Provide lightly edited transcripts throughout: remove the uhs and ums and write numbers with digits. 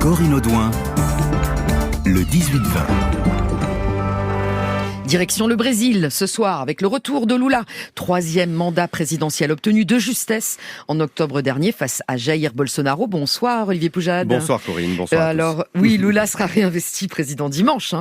Corinne Audouin, le 18-20. Direction le Brésil, ce soir, avec le retour de Lula. 3e mandat présidentiel obtenu de justesse en octobre dernier face à Jair Bolsonaro. Bonsoir Olivier Poujade. Bonsoir Corinne, bonsoir à tous. Alors, oui, Lula sera réinvesti président dimanche,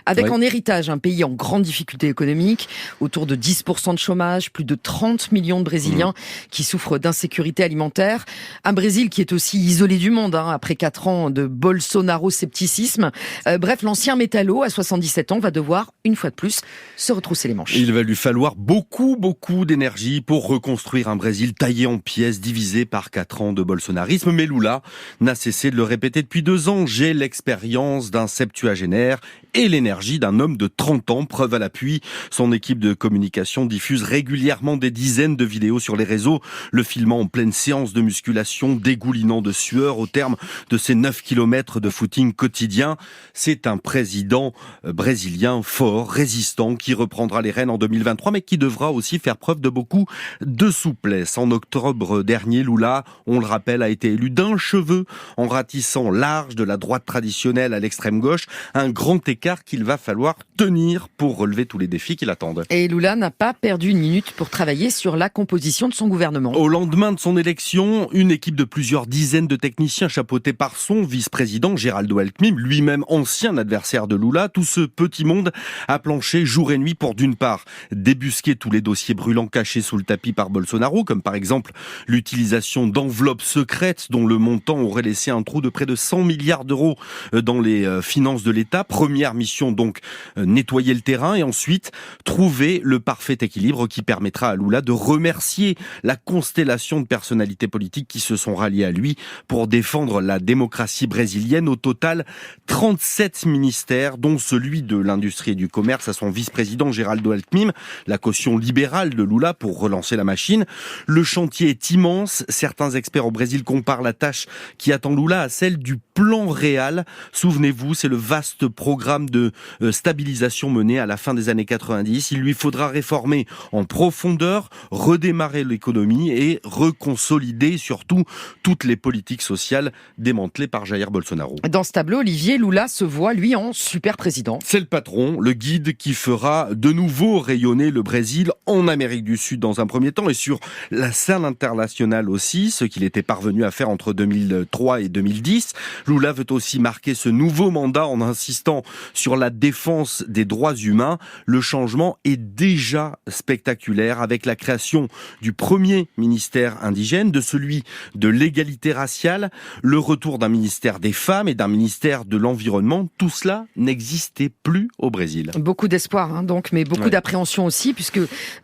avec en héritage un pays en grande difficulté économique, autour de 10% de chômage, plus de 30 millions de Brésiliens qui souffrent d'insécurité alimentaire. Un Brésil qui est aussi isolé du monde, après 4 ans de Bolsonaro-scepticisme. Bref, l'ancien métallo, à 77 ans, va devoir, une fois de plus, se retrousser les manches. Il va lui falloir beaucoup d'énergie pour reconstruire un Brésil taillé en pièces, divisé par 4 ans de bolsonarisme. Mais Lula n'a cessé de le répéter depuis 2 ans. J'ai l'expérience d'un septuagénaire et l'énergie d'un homme de 30 ans. Preuve à l'appui, son équipe de communication diffuse régulièrement des dizaines de vidéos sur les réseaux, le filmant en pleine séance de musculation, dégoulinant de sueur au terme de ses 9 kilomètres de footing quotidien. C'est un président brésilien fort, résistant, qui reprendra les rênes en 2023, mais qui devra aussi faire preuve de beaucoup de souplesse. En octobre dernier, Lula, on le rappelle, a été élu d'un cheveu en ratissant large de la droite traditionnelle à l'extrême gauche, un grand écart qu'il va falloir tenir pour relever tous les défis qui l'attendent. Et Lula n'a pas perdu une minute pour travailler sur la composition de son gouvernement. Au lendemain de son élection, une équipe de plusieurs dizaines de techniciens chapeautés par son vice-président Geraldo Alckmin, lui-même ancien adversaire de Lula, tout ce petit monde a planché jour et nuit pour, d'une part, débusquer tous les dossiers brûlants cachés sous le tapis par Bolsonaro, comme par exemple l'utilisation d'enveloppes secrètes dont le montant aurait laissé un trou de près de 100 milliards d'euros dans les finances de l'État. Première mission donc, nettoyer le terrain, et ensuite trouver le parfait équilibre qui permettra à Lula de remercier la constellation de personnalités politiques qui se sont ralliées à lui pour défendre la démocratie brésilienne. Au total, 37 ministères, dont celui de l'industrie et du commerce à son vice-président Geraldo Alckmin, la caution libérale de Lula pour relancer la machine. Le chantier est immense. Certains experts au Brésil comparent la tâche qui attend Lula à celle du plan Réal. Souvenez-vous, c'est le vaste programme de stabilisation mené à la fin des années 90. Il lui faudra réformer en profondeur, redémarrer l'économie et reconsolider surtout toutes les politiques sociales démantelées par Jair Bolsonaro. Dans ce tableau, Olivier, Lula se voit, lui, en super président. C'est le patron, le guide qui fera de nouveau rayonner le Brésil en Amérique du Sud dans un premier temps et sur la scène internationale aussi, ce qu'il était parvenu à faire entre 2003 et 2010. Lula veut aussi marquer ce nouveau mandat en insistant sur la défense des droits humains. Le changement est déjà spectaculaire avec la création du premier ministère indigène, de celui de l'égalité raciale, le retour d'un ministère des femmes et d'un ministère de l'environnement. Tout cela n'existait plus au Brésil. Beaucoup d'espoir, donc, mais beaucoup d'appréhension aussi, puisque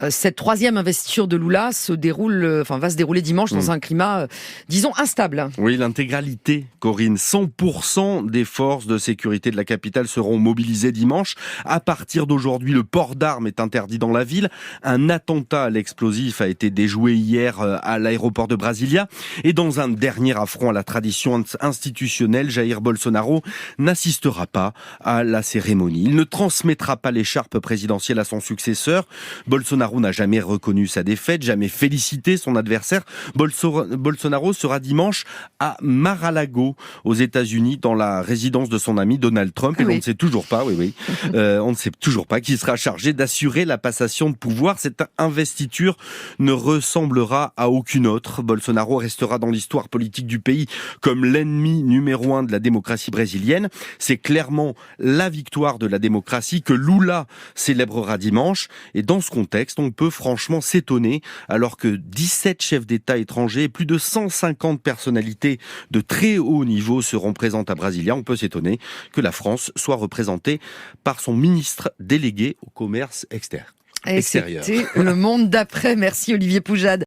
cette 3e investiture de Lula va se dérouler dimanche dans un climat, disons, instable. Oui, l'intégralité, Corinne, 100% des forces de sécurité de la capitale seront mobilisées dimanche. À partir d'aujourd'hui, le port d'armes est interdit dans la ville. Un attentat à l'explosif a été déjoué hier à l'aéroport de Brasilia. Et dans un dernier affront à la tradition institutionnelle, Jair Bolsonaro n'assistera pas à la cérémonie. Il ne transmettra pas l'écharpe présidentielle à son successeur. Bolsonaro n'a jamais reconnu sa défaite, jamais félicité son adversaire. Bolsonaro sera dimanche à Mar-a-Lago, aux États-Unis, dans la résidence de son ami Donald Trump. Et on ne sait toujours pas, on ne sait toujours pas qui sera chargé d'assurer la passation de pouvoir. Cette investiture ne ressemblera à aucune autre. Bolsonaro restera dans l'histoire politique du pays comme l'ennemi numéro 1 de la démocratie brésilienne. C'est clairement la victoire de la démocratie que Lula célébrera dimanche. Et dans ce contexte, on peut franchement s'étonner, alors que 17 chefs d'État étrangers et plus de 150 personnalités de très haut niveau seront présentes à Brasilia. On peut s'étonner que la France soit représentée par son ministre délégué au commerce extérieur. Et c'était le monde d'après. Merci Olivier Poujade.